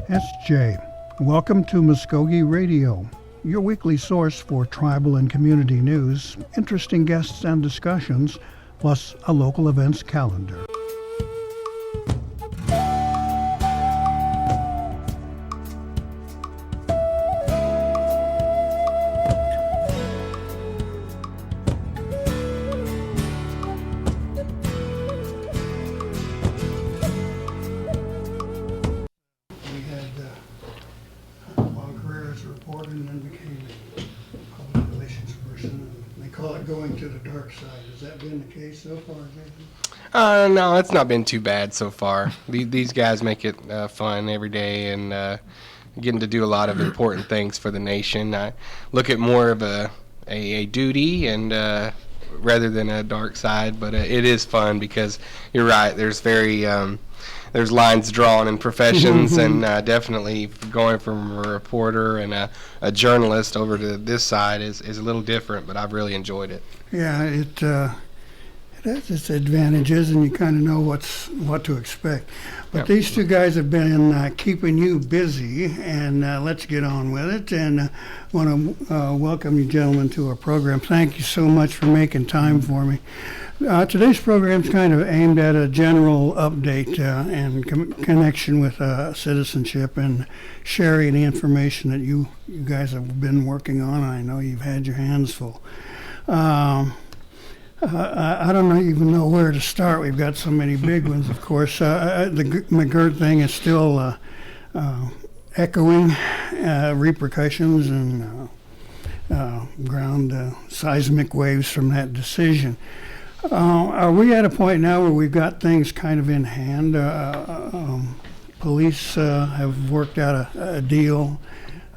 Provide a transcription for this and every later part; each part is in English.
SJ. Welcome to Mvskoke Radio, your weekly source for tribal and community news, interesting guests and discussions, plus a local events calendar. Going to the dark side. Has that been the case so far, Jason? No, it's not been too bad so far. These guys make it fun every day, and getting to do a lot of important things for the nation. I look at more of a duty and rather than a dark side, but it is fun because you're right. There's lines drawn in professions, and definitely going from a reporter and a journalist over to this side is a little different, but I've really enjoyed it. Yeah, it has its advantages, and you kind of know what to expect. But Yep. These two guys have been keeping you busy, and let's get on with it. And I want to welcome you gentlemen to our program. Thank you so much for making time for me. Today's program is kind of aimed at a general update and connection with citizenship and sharing the information that you guys have been working on. I know you've had your hands full. I don't even know where to start. We've got so many big ones, of course. The McGirt thing is still echoing repercussions and ground seismic waves from that decision. Are we at a point now where we've got things kind of in hand? Police have worked out a deal.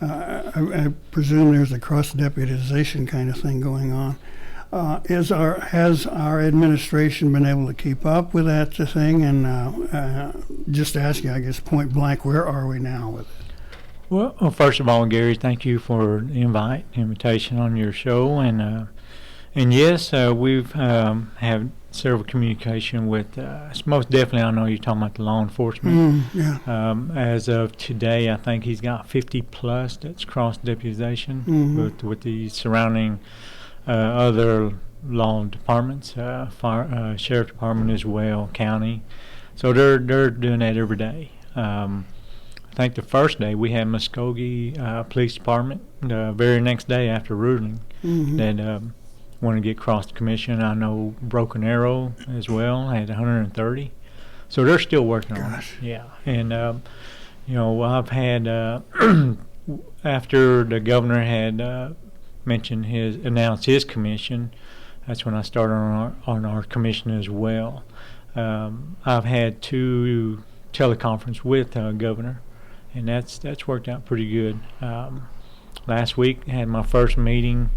I presume there's a cross-deputization kind of thing going on. Has our administration been able to keep up with that thing? And just ask you, I guess, point blank, where are we now with it? Well, first of all, Gary, thank you for the invitation on your show, and yes, we've had several communication with. Most definitely, I know you're talking about the law enforcement. Yeah. As of today, I think he's got 50 plus that's cross deputization with the surrounding other law departments, fire, sheriff department as well, county. So they're doing that every day. I think the first day we had Mvskoke Police Department. The very next day after ruling that wanted to get cross the commission. I know Broken Arrow as well had 130. So they're still working on it. Yeah, and I've had after the governor had announced his commission. That's when I started on our commission as well. I've had 2 teleconference with governor, and that's worked out pretty good. Last week I had my first meeting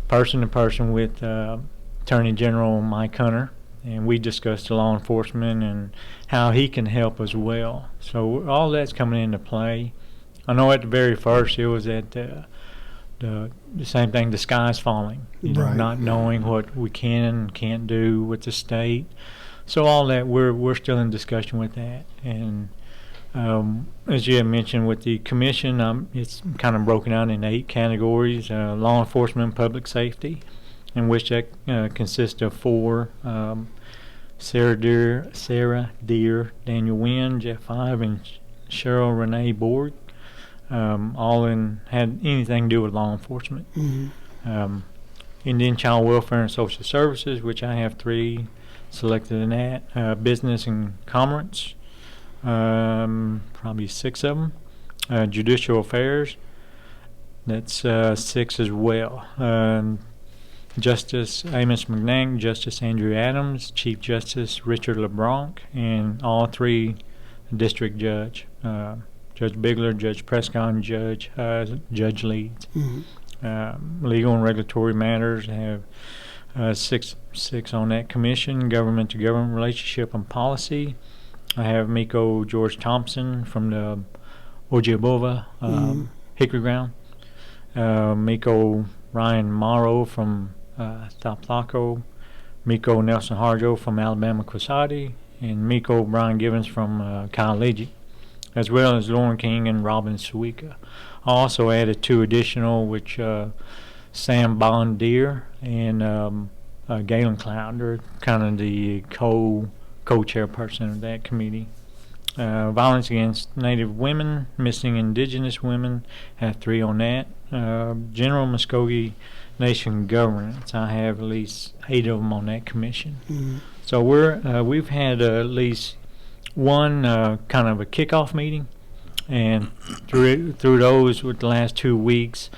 person to person with Attorney General Mike Hunter, and we discussed the law enforcement and how he can help as well. So all that's coming into play. I know at the very first it was at the same thing, the sky's falling, Right. not knowing what we can and can't do with the state. So all that, we're still in discussion with that. And as you had mentioned with the commission, it's kind of broken out in 8 categories: law enforcement and public safety, in which that consists of 4: Sarah Deere, Daniel Wynn, Jeff Five, and Cheryl Renee Borg. All had anything to do with law enforcement. Indian Child Welfare and Social Services, which I have 3 selected in that. Business and Commerce, probably 6 of them. Judicial Affairs, that's 6 as well. Justice Amos McNack, Justice Andrew Adams, Chief Justice Richard LeBlanc, and all 3 district judge. Judge Bigler, Judge Prescott, and Judge Leeds. Legal and regulatory matters have 6 on that commission. Government to government relationship and policy, I have Miko George Thompson from the Ojibova Hickory Ground. Miko Ryan Morrow from Thaplaco. Miko Nelson Harjo from Alabama Quasati, and Miko Brian Givens from Kyle Leggett. as well as Lauren King and Robin Suika. I also added 2 additional, which Sam Bondier and Galen Cloud. They're kind of the co-chairperson of that committee. Violence against Native women, missing Indigenous women, have 3 on that. General Mvskoke Nation governance, I have at least 8 of them on that commission. Mm-hmm. So we've had at least one kind of a kickoff meeting, and through those with the last 2 weeks,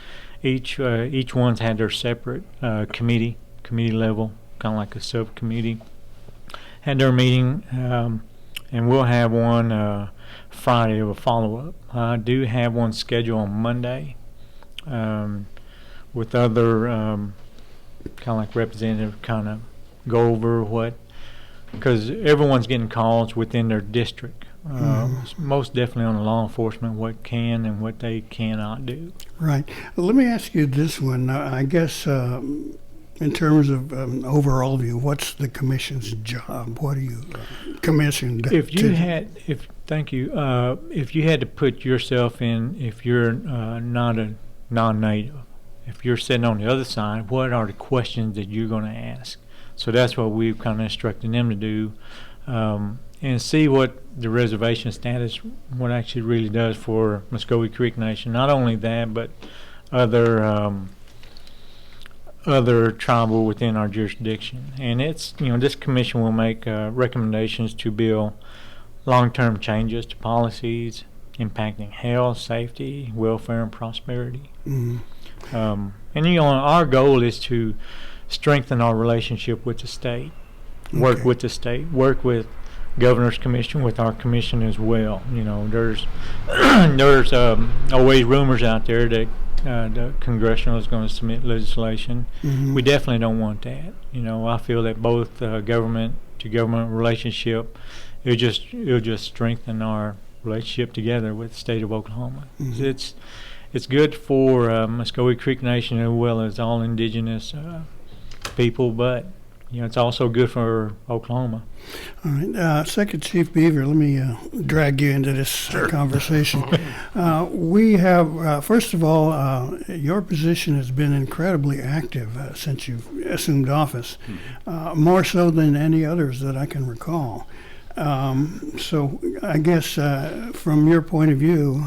each one's had their separate committee level, kind of like a subcommittee, had their meeting. And we'll have one Friday of a follow-up. I do have one scheduled on Monday with other kind of like representative, kind of go over what, because everyone's getting calls within their district. Most definitely on the law enforcement, what can and what they cannot do. Right. Well, let me ask you this one. I guess in terms of overall view, what's the commission's job? What are you commissioned If you to? Thank you. If you had to put yourself in, if you're not a non-native, if you're sitting on the other side, what are the questions that you're going to ask? So that's what we've kind of instructed them to do, and see what the reservation status, what actually really does for Mvskoke Creek Nation. Not only that, but other tribal within our jurisdiction. And it's, this commission will make recommendations to build long-term changes to policies impacting health, safety, welfare, and prosperity. Mm-hmm. And our goal is to strengthen our relationship with the state, work with the state, work with Governor's Commission, with our commission as well. There's always rumors out there that the congressional is going to submit legislation. Mm-hmm. We definitely don't want that. I feel that both government to government relationship, it'll just strengthen our relationship together with the state of Oklahoma. Mm-hmm. It's good for Mvskoke Creek Nation as well as all indigenous people, but it's also good for Oklahoma. All right. Second Chief Beaver, let me drag you into this conversation. We have, first of all, your position has been incredibly active since you've assumed office, more so than any others that I can recall. So I guess from your point of view,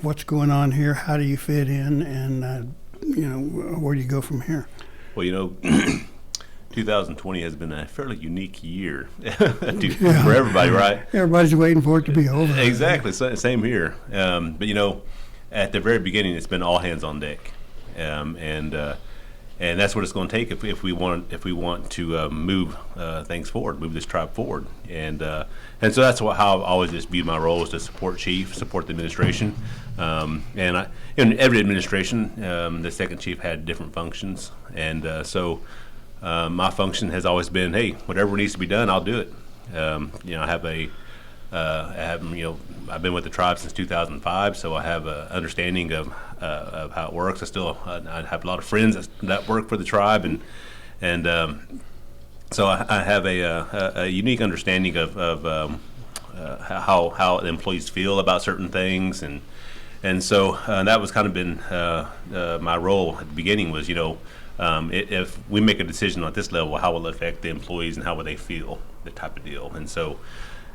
what's going on here? How do you fit in? And, where do you go from here? Well, 2020 has been a fairly unique year for everybody, right? Everybody's waiting for it to be over. Exactly. Same here. But at the very beginning, it's been all hands on deck, and that's what it's going to take if we want to move things forward, move this tribe forward, and so that's how I've always just viewed my role, is to support chief, support the administration, and in every administration, the second chief had different functions, and so. My function has always been, hey, whatever needs to be done, I'll do it. I've been with the tribe since 2005, so I have an understanding of how it works. I have a lot of friends that work for the tribe, and so I have a unique understanding of how the employees feel about certain things, and so that was kind of been my role at the beginning was, if we make a decision at this level, how will it affect the employees and how will they feel, the type of deal. And so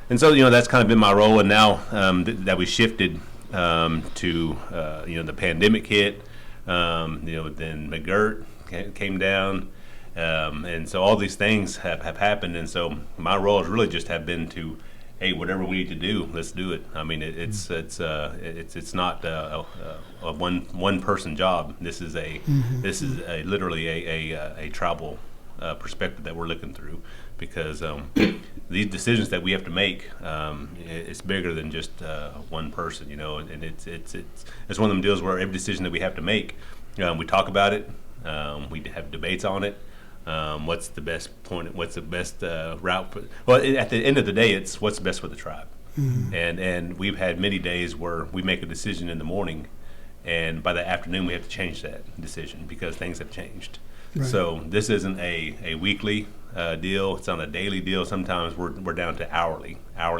that's kind of been my role. And now that we shifted to the pandemic hit, then McGirt came down, and so all these things have happened. And so my role has really just have been to, hey, whatever we need to do, let's do it. I mean, it's not a one person job. This is literally a tribal perspective that we're looking through, because these decisions that we have to make, it's bigger than just one person, and it's one of them deals where every decision that we have to make, we talk about it, we have debates on it. What's the best point? What's the best route? Well, at the end of the day, it's what's best for the tribe. Mm-hmm. And we've had many days where we make a decision in the morning, and by the afternoon we have to change that decision because things have changed. Right. So this isn't a weekly deal. It's on a daily deal. Sometimes we're down to hourly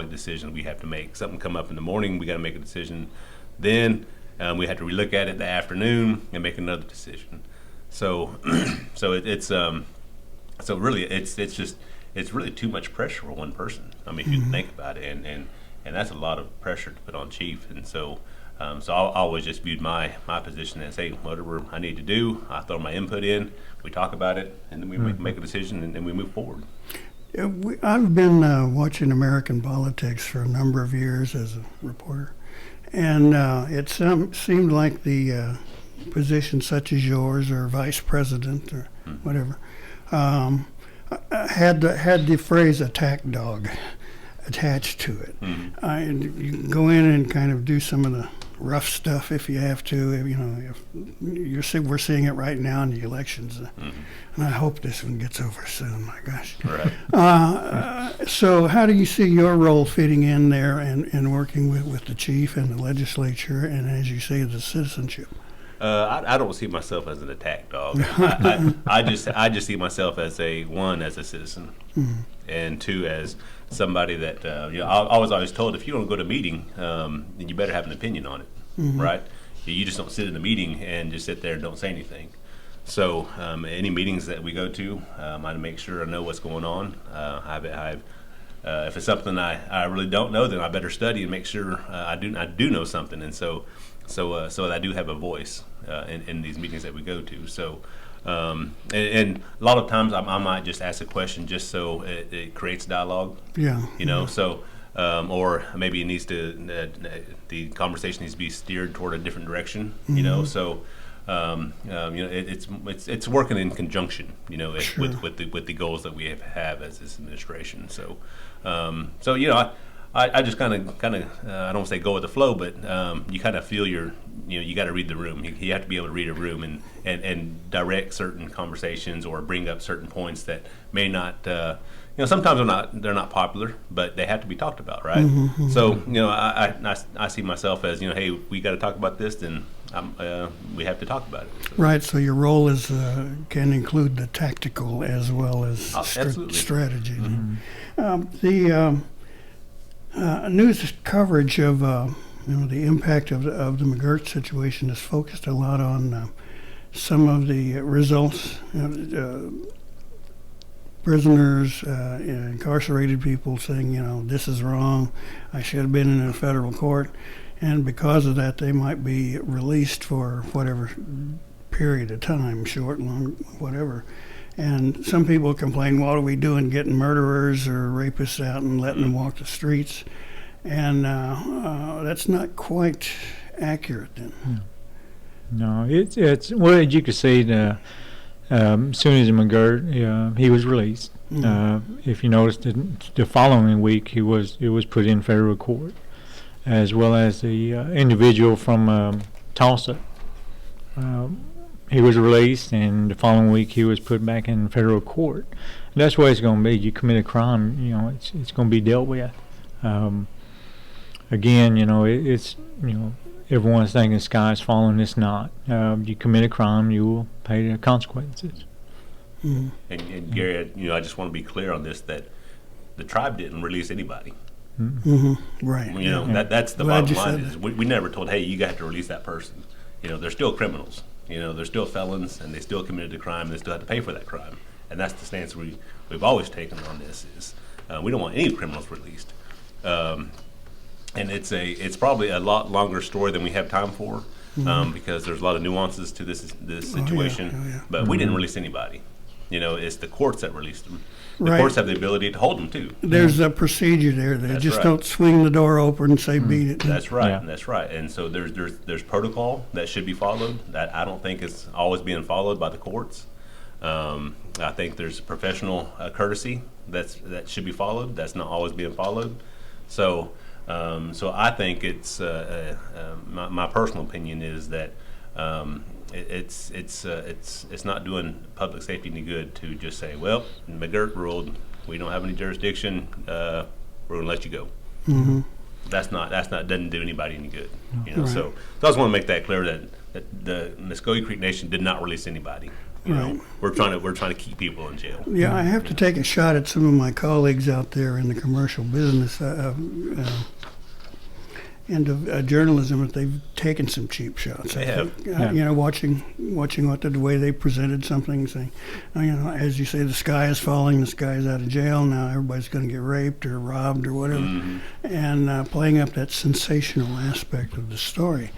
decisions we have to make. Something come up in the morning, we got to make a decision. Then we have to relook at it in the afternoon and make another decision. So so really it's really too much pressure for one person. I mean, if you think about it, and that's a lot of pressure to put on chief. And so I always just viewed my position as, hey, whatever I need to do, I throw my input in, we talk about it, and then we make a decision, and then we move forward. I've been watching American politics for a number of years as a reporter, and it seemed like the position such as yours or vice president or whatever had the phrase "attack dog" attached to it. You can go in and kind of do some of the rough stuff if you have to. If we're seeing it right now in the elections, and I hope this one gets over soon. My gosh. Right. So, how do you see your role fitting in there and working with the chief and the legislature, and as you say, the citizenship? I don't see myself as an attack dog. I just see myself as a citizen, and two, as somebody that I was always told, if you don't go to a meeting, then you better have an opinion on it, right? You just don't sit in a meeting and just sit there and don't say anything. So any meetings that we go to, I make sure I know what's going on. If it's something I really don't know, then I better study and make sure I do know something. And so I do have a voice in these meetings that we go to. So, and a lot of times I might just ask a question just so it creates dialogue. Yeah. So, or maybe it needs to the conversation needs to be steered toward a different direction. So. It's working in conjunction, Sure. with the goals that we have as this administration. So, I just kind of I don't want to say go with the flow, but you kind of feel you got to read the room. You have to be able to read a room and direct certain conversations or bring up certain points that may not. Sometimes they're not popular, but they have to be talked about, right? So, I see myself as, hey, we got to talk about this, then we have to talk about it. So. Right. So your role can include the tactical as well as strategy. The news coverage of the impact of the McGirt situation is focused a lot on some of the results. Prisoners, incarcerated people saying, this is wrong, I should have been in a federal court, and because of that they might be released for whatever period of time, short, long, whatever. And some people complain, what are we doing getting murderers or rapists out and letting them walk the streets? And that's not quite accurate then. No, it's well, you could see as soon as McGirt, he was released. If you noticed, the following week it was put in federal court, as well as the individual from Tulsa. He was released, and the following week he was put back in federal court. And that's where it's going to be. You commit a crime, it's going to be dealt with. Again, it's everyone's thinking the sky's falling. It's not. You commit a crime, you will pay the consequences. And Gary, I just want to be clear on this, that the tribe didn't release anybody. Right. That's the bottom line. Is we never told, hey, you got to release that person. They're still criminals. They're still felons, and they still committed a crime, and they still have to pay for that crime. And that's the stance we've always taken on this. Is we don't want any criminals released. And it's probably a lot longer story than we have time for, because there's a lot of nuances to this situation. But we didn't release anybody. It's the courts that released them. The courts have the ability to hold them too. There's a procedure there. They just don't swing the door open and say beat it. That's right. Yeah. That's right. And so there's protocol that should be followed that I don't think is always being followed by the courts. I think there's professional courtesy that should be followed. That's not always being followed. So I think it's my personal opinion is that it's not doing public safety any good to just say, well, McGirt ruled, we don't have any jurisdiction, we're going to let you go. That doesn't do anybody any good. So I just want to make that clear that the Mvskoke Creek Nation did not release anybody. You know, Right. we're trying to keep people in jail. Yeah, I have to take a shot at some of my colleagues out there in the commercial business end of journalism, that they've taken some cheap shots. They I have. think, Yeah. You know, watching what the way they presented something, saying, you know, as you say, the sky is falling, this guy's out of jail now, everybody's going to get raped or robbed or whatever, and playing up that sensational aspect of the story.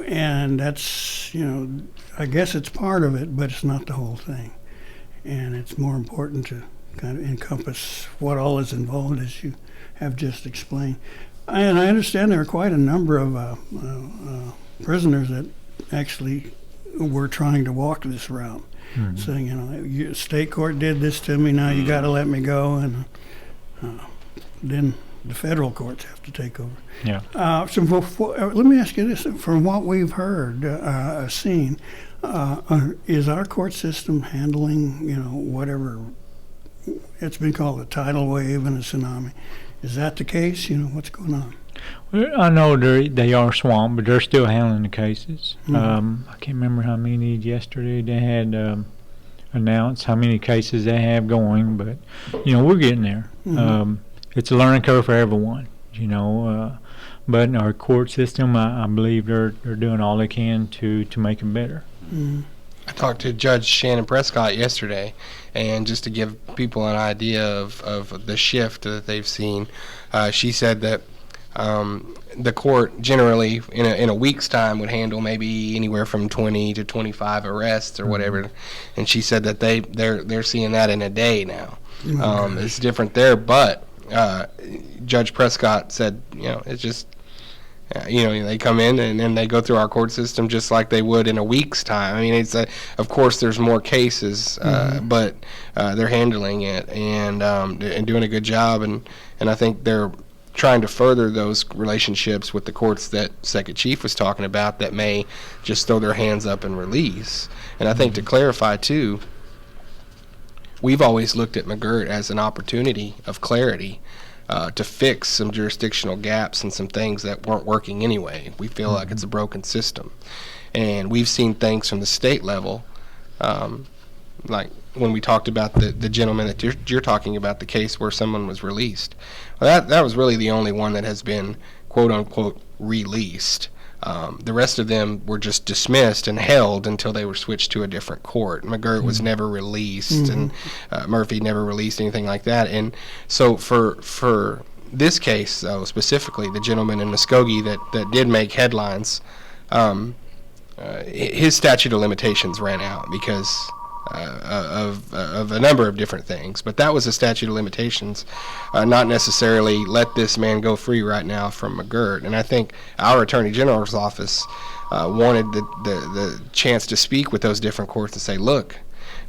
And that's, you know, I guess it's part of it, but it's not the whole thing. And it's more important to kind of encompass what all is involved, as you have just explained. And I understand there are quite a number of prisoners that actually were trying to walk this route, saying, you know, state court did this to me, now you got to let me go, and then the federal courts have to take over. Yeah. Let me ask you this: from what we've heard, seen, is our court system handling, you know, whatever it's been called a tidal wave and a tsunami? Is that the case? You know, what's going on? Well, I know they are swamped, but they're still handling the cases. I can't remember how many yesterday they had announced how many cases they have going, but you know, we're getting there. It's a learning curve for everyone, you know. But in our court system, I believe they're doing all they can to make it better. I talked to Judge Shannon Prescott yesterday, and just to give people an idea of the shift that they've seen, she said that the court generally in a week's time would handle maybe anywhere from 20 to 25 arrests or whatever, and she said that they're seeing that in a day now. It's different there, but Judge Prescott said, you know, it's just, you know, they come in and then they go through our court system just like they would in a week's time. I mean, it's of course there's more cases, but they're handling it and doing a good job, and I think they're trying to further those relationships with the courts that Second Chief was talking about that may just throw their hands up and release. And I think to clarify too, we've always looked at McGirt as an opportunity of clarity. To fix some jurisdictional gaps and some things that weren't working anyway. We feel like it's a broken system. And we've seen things from the state level, like when we talked about the gentleman that you're talking about, the case where someone was released. Well, that was really the only one that has been quote-unquote released. The rest of them were just dismissed and held until they were switched to a different court. McGirt was never released, and Murphy never released anything like that. And so for this case, though, specifically, the gentleman in Mvskoke that did make headlines, his statute of limitations ran out because of a number of different things, but that was a statute of limitations, not necessarily let this man go free right now from McGirt. And I think our Attorney General's office wanted the chance to speak with those different courts and say, look,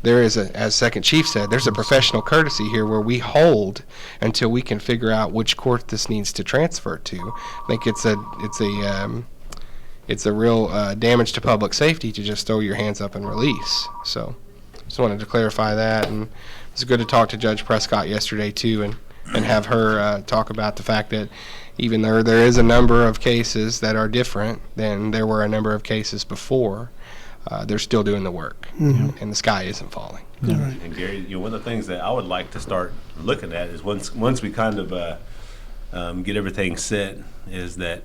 there is as Second Chief said, there's a professional courtesy here where we hold until we can figure out which court this needs to transfer to. I think it's a real damage to public safety to just throw your hands up and release. So just wanted to clarify that, and it's good to talk to Judge Prescott yesterday too, and have her talk about the fact that even though there is a number of cases that are different than there were a number of cases before, they're still doing the work, and the sky isn't falling. Right. And Gary, you know, one of the things that I would like to start looking at is once we kind of get everything set, is that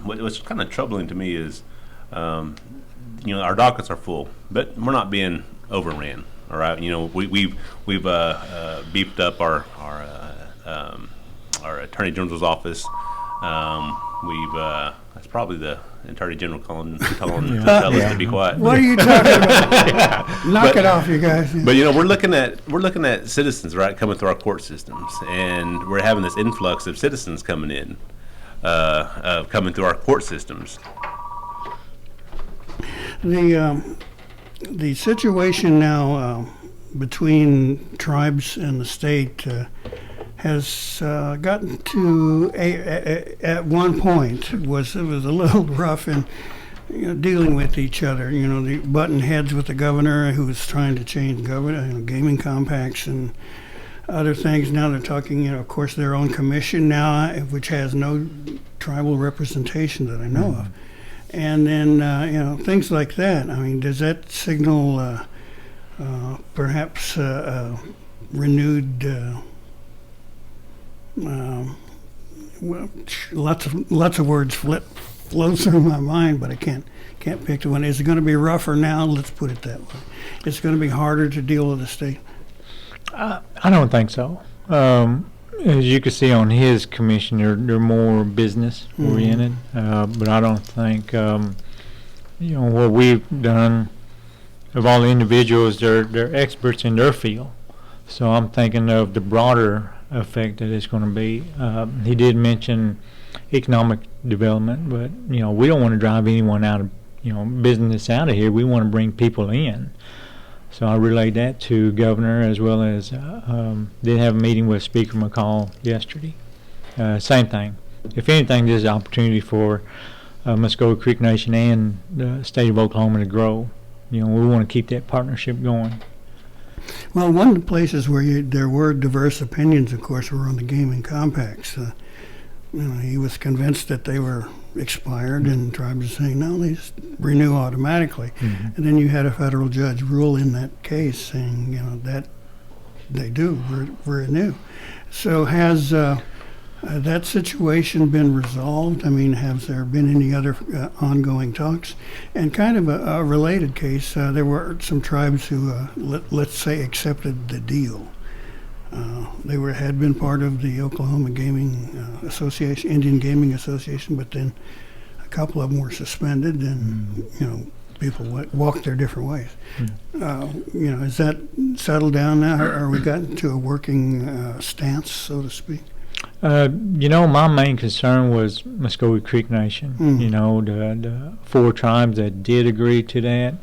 what's kind of troubling to me is, you know, our dockets are full, but we're not being overran. All right, you know, we've beefed up our Attorney General's office. That's probably the Attorney General telling to tell us to be quiet. What are you talking about? Knock it off, you guys. But you know, we're looking at citizens, right, coming through our court systems, and we're having this influx of citizens coming in, coming through our court systems. The situation now between tribes and the state has gotten to at one point it was a little rough in dealing with each other. You know, the button heads with the governor who was trying to change gaming compacts and other things. Now they're talking, of course, their own commission now, which has no tribal representation that I know of. And then, things like that. I mean, does that signal perhaps renewed. Well, lots of words flow through my mind, but I can't pick the one. Is it going to be rougher now? Let's put it that way. It's going to be harder to deal with the state. I don't think so. As you can see on his commission, they're more business oriented, but I don't think what we've done. Of all the individuals, they're experts in their field. So I'm thinking of the broader effect that it's going to be. He did mention economic development, but we don't want to drive anyone out of business out of here. We want to bring people in. So I relayed that to Governor, as well as did have a meeting with Speaker McCall yesterday. Same thing. If anything, this is an opportunity for Mvskoke Creek Nation and the state of Oklahoma to grow. We want to keep that partnership going. Well, one of the places where there were diverse opinions, of course, were on the gaming compacts. He was convinced that they were expired, and tribes were saying, no, they just renew automatically. And then you had a federal judge rule in that case saying, that they do renew. So has that situation been resolved? I mean, have there been any other ongoing talks? And kind of a related case, there were some tribes who, let's say, accepted the deal. They had been part of the Oklahoma Gaming Association, Indian Gaming Association, but then a couple of them were suspended, and people walked their different ways. Is that settled down now? Are we gotten to a working stance, so to speak? My main concern was Mvskoke Creek Nation. The 4 tribes that did agree to that.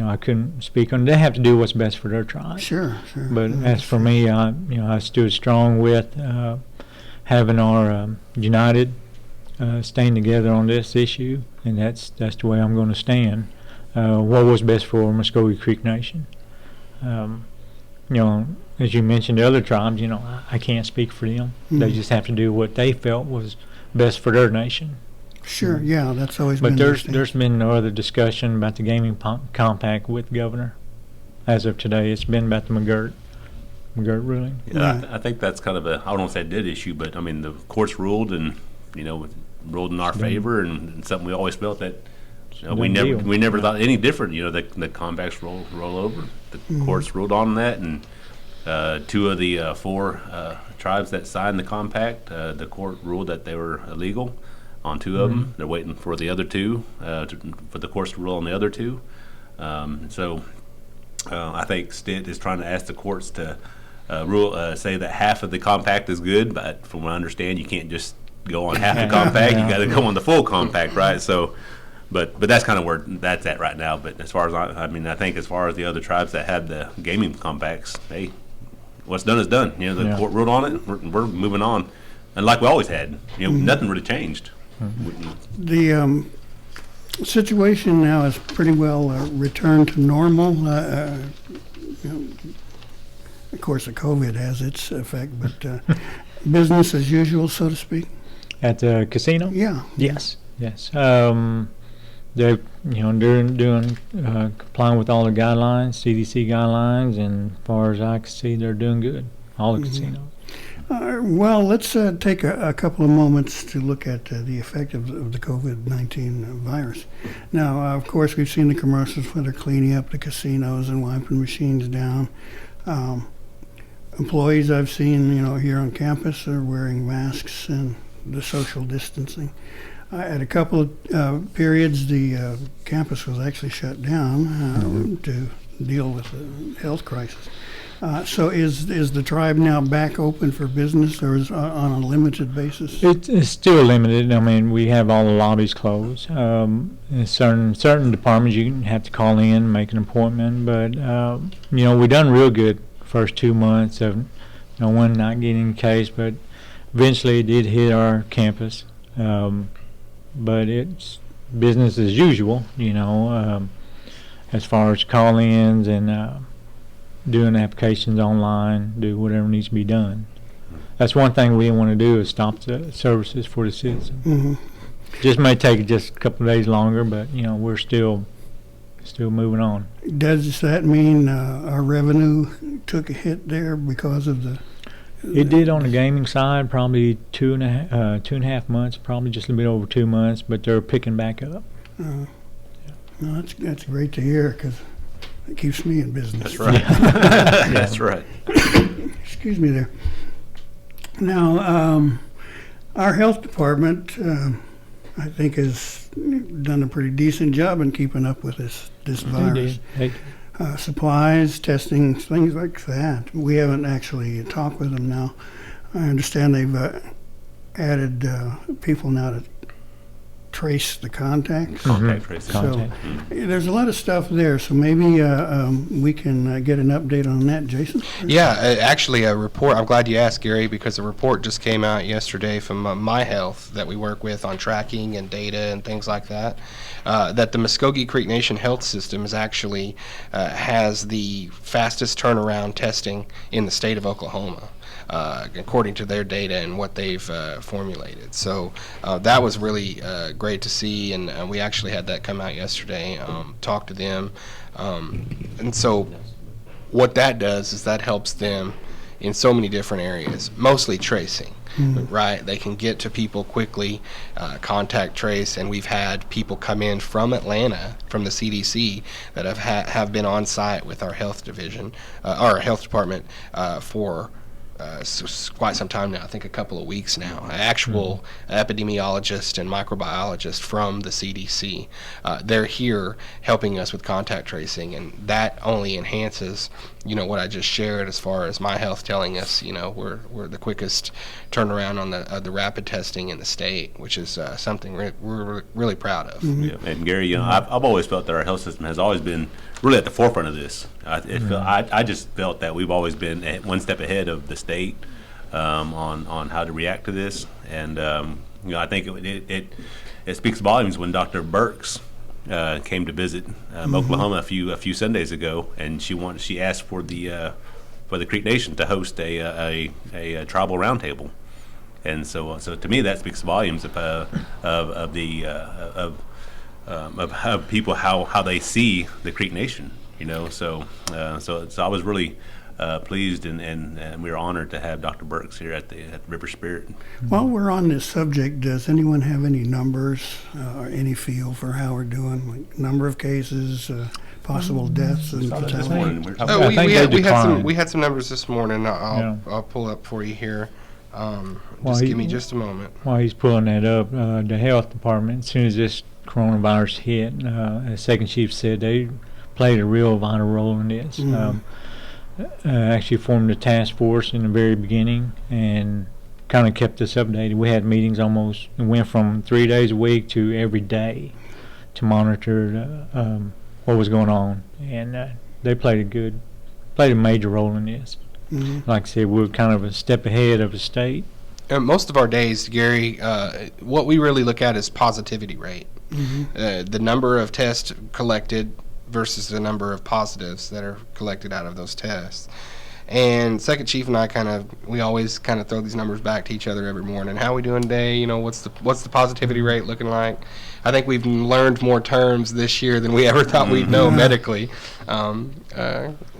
I couldn't speak on. They have to do what's best for their tribe. Sure. But as for me, I stood strong with having our united, staying together on this issue, and that's the way I'm going to stand. What was best for Mvskoke Creek Nation? As you mentioned, the other tribes, I can't speak for them. They just have to do what they felt was best for their nation. Sure, yeah, that's always But been. there's been no other discussion about the gaming compact with Governor. As of today, it's been about the McGirt ruling. Yeah, I think that's kind of I don't want to say a dead issue, but I mean the courts ruled, and ruled in our favor, and something we always felt that we never thought any different. The compacts roll over. The courts ruled on that, and 2 of the 4 tribes that signed the compact, the court ruled that they were illegal on 2 of them. They're waiting for the other 2 for the courts to rule on the other 2. So I think Stitt is trying to ask the courts to say that half of the compact is good, but from what I understand, you can't just go on half the compact. You got to go on the full compact, right? So, but that's kind of where that's at right now. But as far as I think as far as the other tribes that had the gaming compacts, hey, what's done is done. The court ruled on it. We're moving on, and like we always had, nothing really changed. The situation now is pretty well returned to normal. Of course, the COVID has its effect, but business as usual, so to speak. At the casino? Yeah. Yes. They're doing complying with all the guidelines, CDC guidelines, and as far as I can see, they're doing good. All the casinos. Well, let's take a couple of moments to look at the effect of the COVID-19 virus. Now, of course, we've seen the commercials where they're cleaning up the casinos and wiping machines down. Employees I've seen, here on campus are wearing masks and the social distancing. At a couple of periods, the campus was actually shut down to deal with the health crisis. So is the tribe now back open for business, or is on a limited basis? It's still limited. I mean, we have all the lobbies closed. In certain departments, you have to call in, make an appointment. But we done real good first 2 months of no one not getting a case. But eventually, it did hit our campus. But it's business as usual. As far as call-ins and doing applications online, do whatever needs to be done. That's one thing we want to do is stop the services for the citizens. Just may take just a couple of days longer, but we're still still moving on. Does that mean our revenue took a hit there because of the? It did on the gaming side, probably 2.5 months, probably just a little bit over 2 months, but they're picking back up. No, that's great to hear because it keeps me in business. That's right. That's right. Excuse me there. Now, our health department, I think, has done a pretty decent job in keeping up with this virus. They Supplies, testing, things like that. We haven't actually talked with them now. I understand they've added people now to trace the contacts. Contact tracing. Contact. So there's a lot of stuff there. So maybe we can get an update on that, Jason. Yeah, actually, a report. I'm glad you asked, Gary, because a report just came out yesterday from My Health that we work with on tracking and data and things like that. That the Mvskoke Creek Nation Health System is actually has the fastest turnaround testing in the state of Oklahoma. According to their data and what they've formulated. So that was really great to see, and we actually had that come out yesterday, talked to them. And so what that does is that helps them in so many different areas, mostly tracing. Right, they can get to people quickly, contact trace, and we've had people come in from Atlanta, from the CDC, that have been on site with our health division, our health department, for quite some time now. I think a couple of weeks now. Actual epidemiologist and microbiologist from the CDC. They're here helping us with contact tracing, and that only enhances, what I just shared as far as My Health telling us, we're the quickest turnaround on the rapid testing in the state, which is something we're really proud of. Yeah, and Gary, I've always felt that our health system has always been really at the forefront of this. I just felt that we've always been one step ahead of the state on how to react to this, and I think it speaks volumes when Dr. Burks came to visit Oklahoma a few Sundays ago, and she asked for the Creek Nation to host a tribal roundtable, and so to me that speaks volumes of people how they see the Creek Nation, So I was really pleased and we were honored to have Dr. Burks here at the River Spirit. While we're on this subject, does anyone have any numbers or any feel for how we're doing, like number of cases, possible deaths, and This morning, we were Oh, I think we had some numbers this morning. I'll pull up for you here. Give me just a moment. While he's pulling that up, the health department, as soon as this coronavirus hit, as Second Chief said, they played a real vital role in this. Actually formed a task force in the very beginning and kind of kept us updated. We had meetings it went from 3 days a week to every day to monitor what was going on, and they played a major role in this. Like I said, we're kind of a step ahead of the state. Most of our days, Gary, what we really look at is positivity rate. The number of tests collected versus the number of positives that are collected out of those tests. And Second Chief and I we always kind of throw these numbers back to each other every morning. How are we doing today? What's the positivity rate looking like? I think we've learned more terms this year than we ever thought we'd know medically.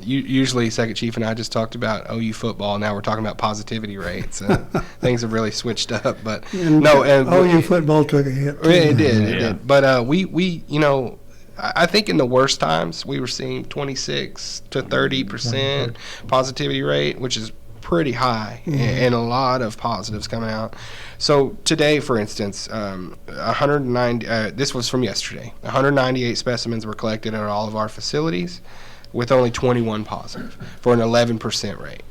Usually Second Chief and I just talked about OU football. Now we're talking about positivity rates. Things have really switched up. But OU football took a hit too. It did. But I think in the worst times we were seeing 26 to 30% positivity rate, which is pretty high, and a lot of positives coming out. So today, for instance, 190. This was from yesterday. 198 specimens were collected at all of our facilities, with only 21 positive for an 11% rate.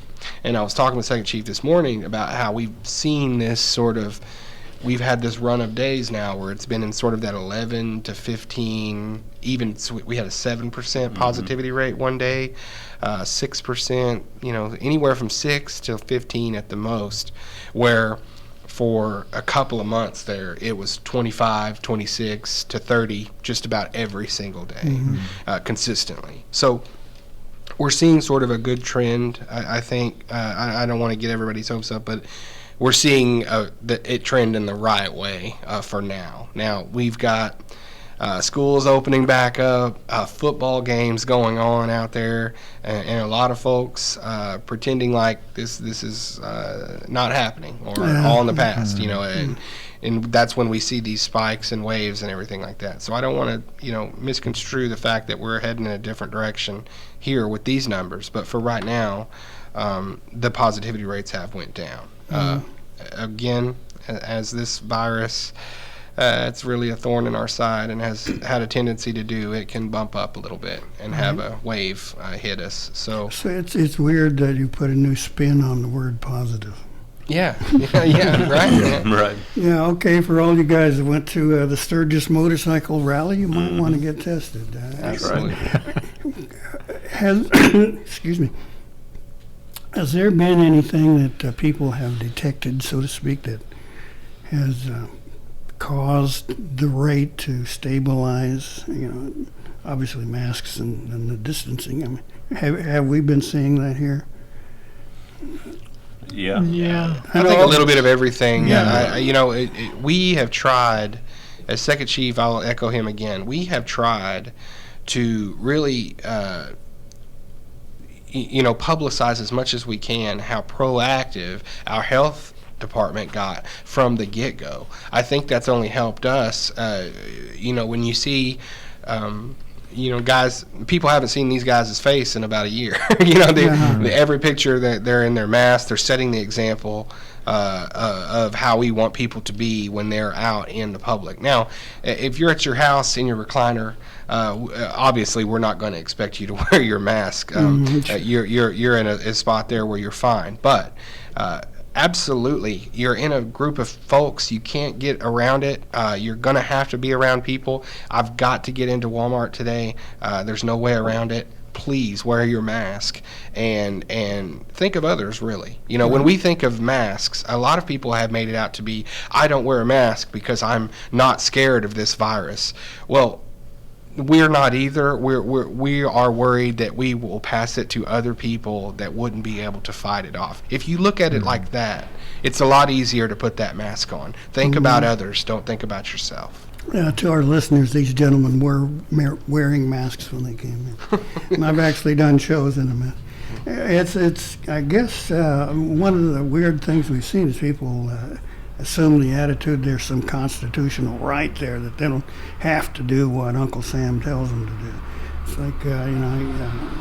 And I was talking with Second Chief this morning about how we've seen this we've had this run of days now where it's been in sort of that 11 to 15, even we had a 7% positivity rate one day, 6%, anywhere from 6 to 15 at the most, where for a couple of months there it was 25, 26 to 30 just about every single day, consistently. So we're seeing sort of a good trend. I think, I don't want to get everybody's hopes up, but we're seeing it trend in the right way for now. Now, we've got schools opening back up, football games going on out there, and a lot of folks pretending like this is not happening or all in the past, and that's when we see these spikes and waves and everything like that. So I don't want to, misconstrue the fact that we're heading in a different direction here with these numbers. But for right now, the positivity rates have went down. Again, as this virus, it's really a thorn in our side and has had a tendency to do. It can bump up a little bit and have a wave hit us. So it's weird that you put a new spin on the word positive. Yeah, right. Yeah. Right. Yeah, okay, for all you guys that went to the Sturgis Motorcycle Rally, you might want to get tested. Absolutely. Excuse me. Has there been anything that people have detected, so to speak, that has caused the rate to stabilize? Obviously masks and the distancing. I mean, have we been seeing that here? Yeah. I think a little bit of everything. Yeah. We have tried, as Second Chief, I'll echo him again, we have tried to really, publicize as much as we can how proactive our health department got from the get-go. I think that's only helped us. When you see guys, people haven't seen these guys' face in about a year. Every picture that they're in their mask, they're setting the example of how we want people to be when they're out in the public. Now, if you're at your house in your recliner, obviously we're not going to expect you to wear your mask. You're in a spot there where you're fine, but absolutely, you're in a group of folks. You can't get around it. You're going to have to be around people. I've got to get into Walmart today. There's no way around it. Please wear your mask and think of others, really. When we think of masks, a lot of people have made it out to be, I don't wear a mask because I'm not scared of this virus. Well, we're not either. We are worried that we will pass it to other people that wouldn't be able to fight it off. If you look at it like that, it's a lot easier to put that mask on. Think about others. Don't think about yourself. To our listeners, these gentlemen were wearing masks when they came in. And I've actually done shows in them. It's I guess, one of the weird things we've seen is people assume the attitude there's some constitutional right there that they don't have to do what Uncle Sam tells them to do. It's like,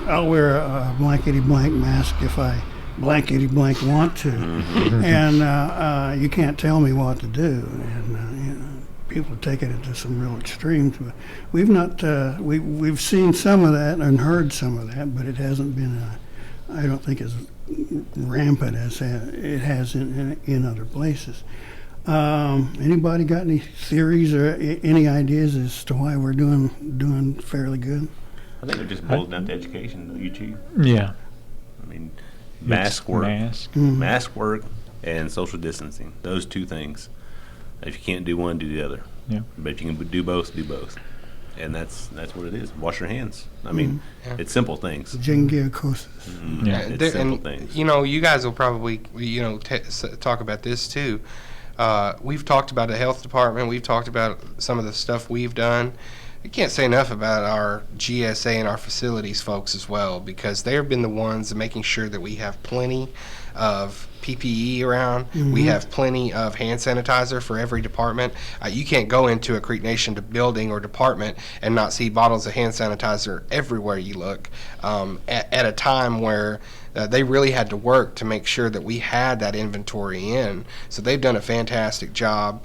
I'll wear a blankety blank mask if I blankety blank want to, and you can't tell me what to do. And people have taken it to some real extremes. But we've not we've seen some of that and heard some of that, but it hasn't been I don't think as rampant as it has in other places. Anybody got any theories or any ideas as to why we're doing fairly good? I think it just boils down to education, don't you, Chief? Yeah. I mean, mask work, and social distancing. Those two things. If you can't do one, do the other. Yeah. But you can do both, and that's what it is. Wash your hands. I mean, it's simple things. Gingiocosis. It's simple things. You guys will probably talk about this too. We've talked about the health department. We've talked about some of the stuff we've done. I can't say enough about our GSA and our facilities folks as well, because they have been the ones making sure that we have plenty of PPE around. We have plenty of hand sanitizer for every department. You can't go into a Creek Nation building or department and not see bottles of hand sanitizer everywhere you look, at a time where they really had to work to make sure that we had that inventory in. So they've done a fantastic job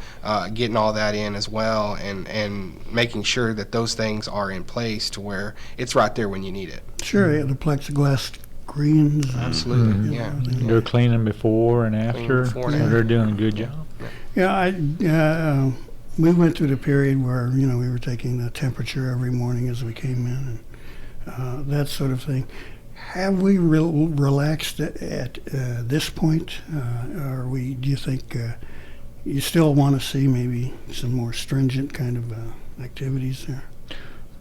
getting all that in as well, and making sure that those things are in place to where it's right there when you need it. Sure, yeah, the plexiglass screens. Absolutely, yeah. They're cleaning before and after, so they're doing a good job. Yeah, we went through the period where we were taking the temperature every morning as we came in, and that sort of thing. Have we relaxed at this point? Do you think you still want to see maybe some more stringent kind of activities there?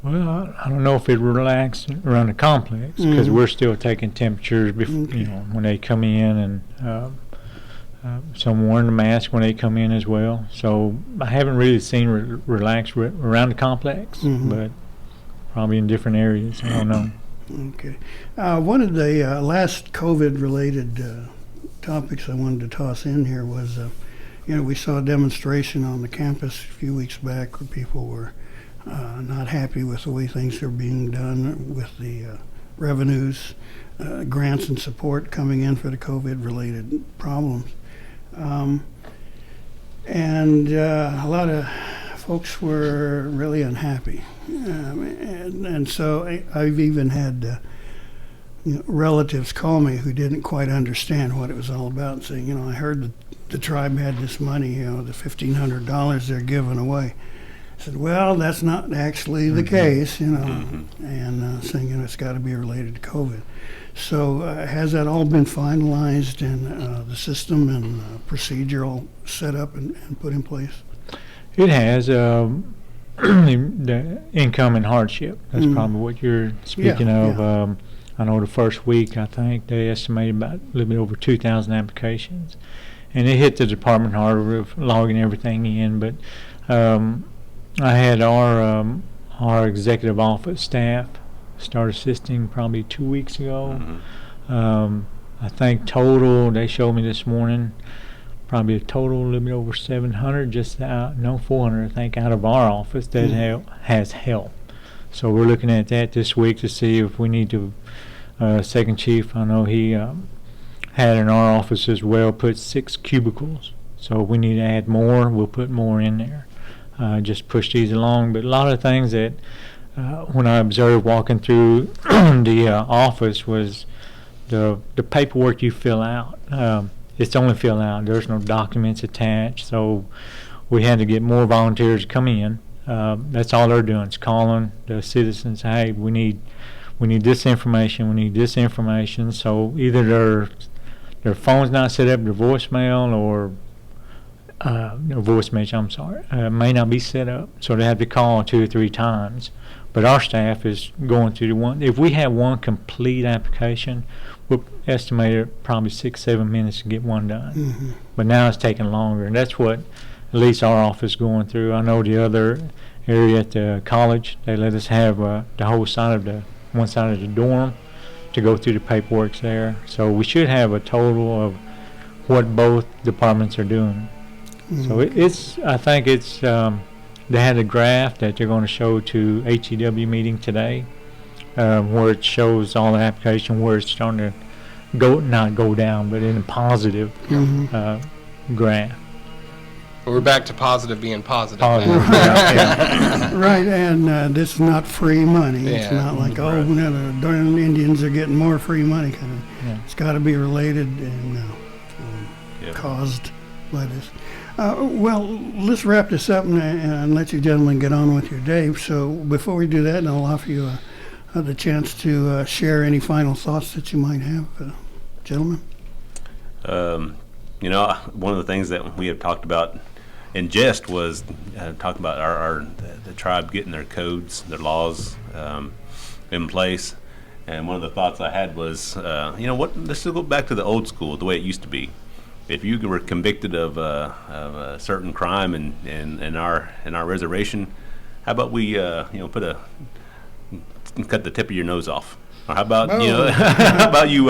Well, I don't know if it relaxed around the complex, because we're still taking temperatures before, when they come in, and Some wearing the mask when they come in as well. So I haven't really seen relax around the complex, but probably in different areas. I don't know. Okay. One of the last COVID-related topics I wanted to toss in here was, we saw a demonstration on the campus a few weeks back where people were not happy with the way things are being done with the revenues, grants and support coming in for the COVID-related problems. And a lot of folks were really unhappy. And so I've even had relatives call me who didn't quite understand what it was all about, saying, I heard that the tribe had this money, the $1,500 they're giving away. I said, well, that's not actually the case, and saying, it's got to be related to COVID. So has that all been finalized and the system and procedural set up and put in place? It has. The income and hardship, that's probably what you're speaking of. Yeah. I know the first week, I think they estimated about a little bit over 2,000 applications. And it hit the department hard with logging everything in. But I had our executive office staff start assisting probably 2 weeks ago. I think total, they showed me this morning, probably a total a little bit over 700, 400 I think, out of our office that has help. So we're looking at that this week to see if we need to, second chief, I know he had in our office as well, put 6 cubicles. So if we need to add more, we'll put more in there. Just push these along. But a lot of things that when I observed walking through the office was the paperwork you fill out. It's only filled out. There's no documents attached. So we had to get more volunteers to come in. That's all they're doing is calling the citizens, hey, we need this information, we need this information. So either their phone's not set up, their voicemail, or may not be set up. So they have to call 2 or 3 times. But our staff is going through the one. If we have one complete application, we'll estimate it probably 6-7 minutes to get one done. But now it's taking longer, and that's what at least our office is going through. I know the other area at the college, they let us have the whole side of one side of the dorm to go through the paperwork there. So we should have a total of what both departments are doing. So I think it's they had a graph that they're going to show to HEW meeting today, where it shows all the application where it's starting to not go down, but in a positive graph. We're back to positive being positive. Right, and this is not free money. It's not like, the darn Indians are getting more free money kind of. It's got to be related and caused by this. Well, let's wrap this up and let you gentlemen get on with your day. So before we do that, I'll offer you the chance to share any final thoughts that you might have, gentlemen. One of the things that we have talked about in jest was talking about the tribe getting their codes, their laws in place. And one of the thoughts I had was, let's still go back to the old school, the way it used to be. If you were convicted of a certain crime in our reservation, how about we cut the tip of your nose off, or how about how about you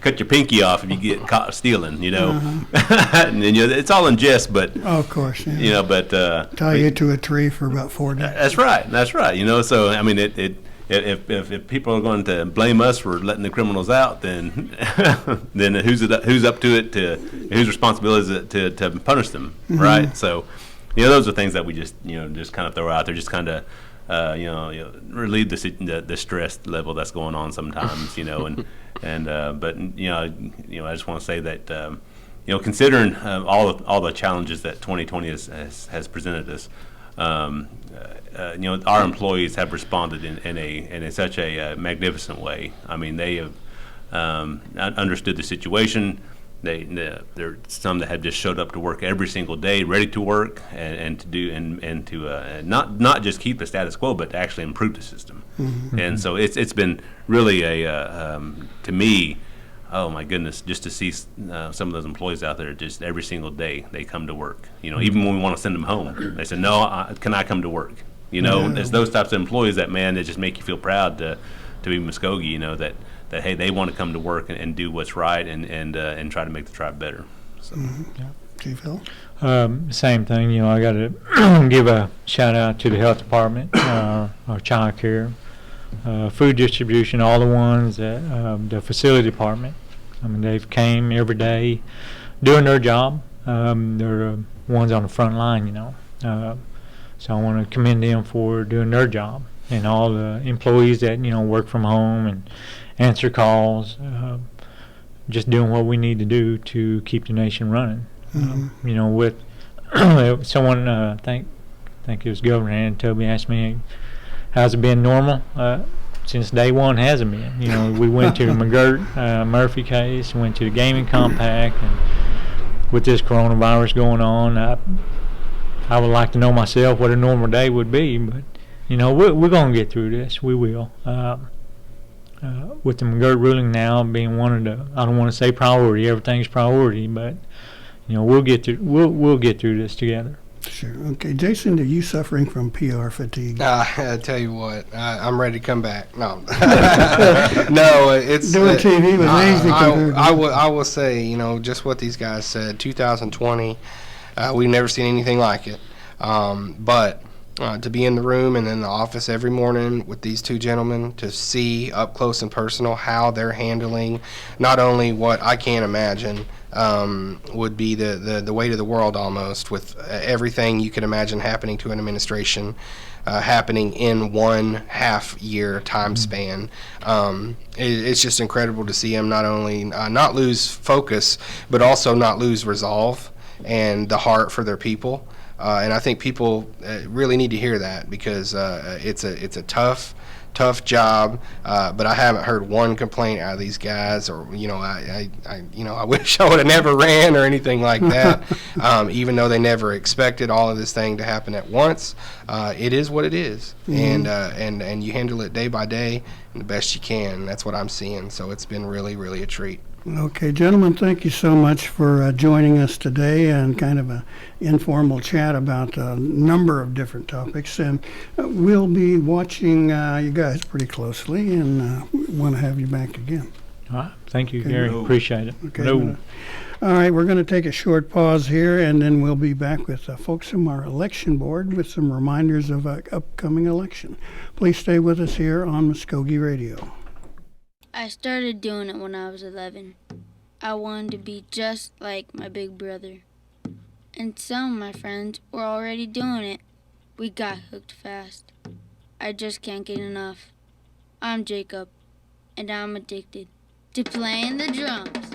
cut your pinky off if you get caught stealing, and it's all in jest, but of course, but tie you to a tree for about 4 days. That's right. So I mean If people are going to blame us for letting the criminals out, then who's up to it? Whose responsibility is it to punish them, right? So, those are things that we just kind of throw out there, just kind of relieve the stress level that's going on sometimes, but I just want to say that considering all the challenges that 2020 has presented us. Our employees have responded in such a magnificent way. I mean, they have understood the situation. There are some that have just showed up to work every single day, ready to work, and to not just keep the status quo, but to actually improve the system. And so it's been really to me, oh my goodness, just to see some of those employees out there, just every single day they come to work. Even when we want to send them home, they say, no, can I come to work? It's those types of employees that just make you feel proud to be Mvskoke. That hey, they want to come to work and do what's right and try to make the tribe better. So. Yeah. Chief Hill? Same thing. I got to give a shout out to the health department, our child care, food distribution, all the ones that the facility department. I mean, they've came every day doing their job. They're the ones on the front line, so I want to commend them for doing their job, and all the employees that work from home and answer calls, just doing what we need to do to keep the nation running. With someone, I think it was Governor Ann Toby asked me, how's it been normal? Since day one, hasn't been. We went to the McGirt Murphy case, went to the gaming compact, and with this coronavirus going on, I would like to know myself what a normal day would be, but we're going to get through this. We will. With the McGirt ruling now being one of the, I don't want to say priority, everything's priority, but we'll get through this together. Sure. Okay, Jason, are you suffering from PR fatigue? I tell you what, I'm ready to come back. No, no, it's doing TV was easy. I will say, just what these guys said. 2020, we've never seen anything like it. But to be in the room and in the office every morning with these two gentlemen, to see up close and personal how they're handling not only what I can't imagine would be the weight of the world almost, with everything you could imagine happening to an administration happening in 1.5 year time span. It's just incredible to see them not only not lose focus, but also not lose resolve and the heart for their people. And I think people really need to hear that, because it's a tough job, but I haven't heard one complaint out of these guys, or I wish I would have never ran or anything like that. Even though they never expected all of this thing to happen at once, it is what it is, and you handle it day by day and the best you can. That's what I'm seeing. So it's been really, really a treat. Okay, gentlemen, thank you so much for joining us today, and kind of an informal chat about a number of different topics. And we'll be watching you guys pretty closely, and want to have you back again. All right. Thank you, Gary. Appreciate it. Okay. All right, we're going to take a short pause here, and then we'll be back with folks from our election board with some reminders of our upcoming election. Please stay with us here on Mvskoke Radio. I started doing it when I was 11. I wanted to be just like my big brother. And some of my friends were already doing it. We got hooked fast. I just can't get enough. I'm Jacob, and I'm addicted to playing the drums.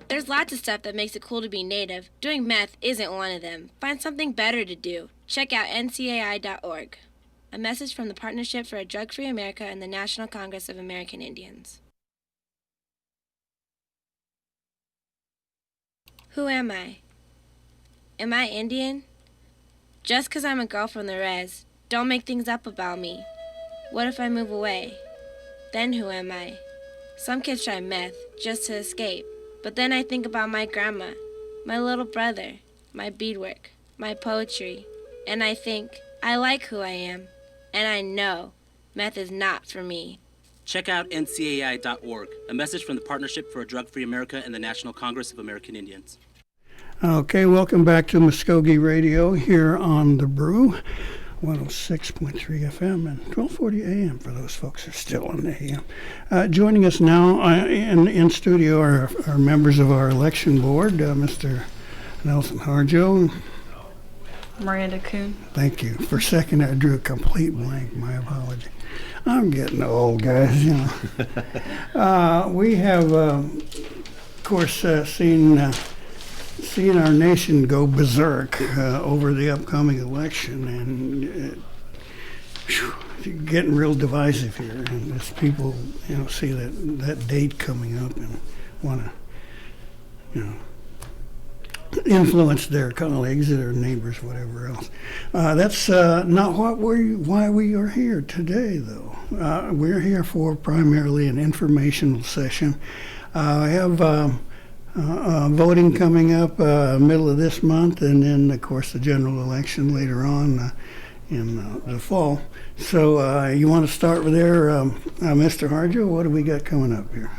There's lots of stuff that makes it cool to be Native. Doing meth isn't one of them. Find something better to do. Check out ncai.org. A message from the Partnership for a Drug-Free America and the National Congress of American Indians. Who am I? Am I Indian? Just 'cause I'm a girl from the res, don't make things up about me. What if I move away? Then who am I? Some kids try meth just to escape, but then I think about my grandma, my little brother, my beadwork, my poetry, and I think, I like who I am, and I know meth is not for me. Check out ncai.org, a message from the Partnership for a Drug-Free America and the National Congress of American Indians. Okay, welcome back to Mvskoke Radio here on The Brew, 106.3 FM and 1240 AM for those folks who are still on the AM. Joining us now in studio are members of our election board, Mr. Nelson Harjo. Miranda Kuhn. Thank you. For a second, I drew a complete blank. My apology. I'm getting old, guys. We have, of course, seen our nation go berserk over the upcoming election, and getting real divisive here. And as people, see that date coming up and want to, influence their colleagues, their neighbors, whatever else. That's not why we are here today, though. We're here for primarily an informational session I have voting coming up middle of this month, and then, of course, the general election later on in the fall. So you want to start with there, Mr. Harjo? What do we got coming up here?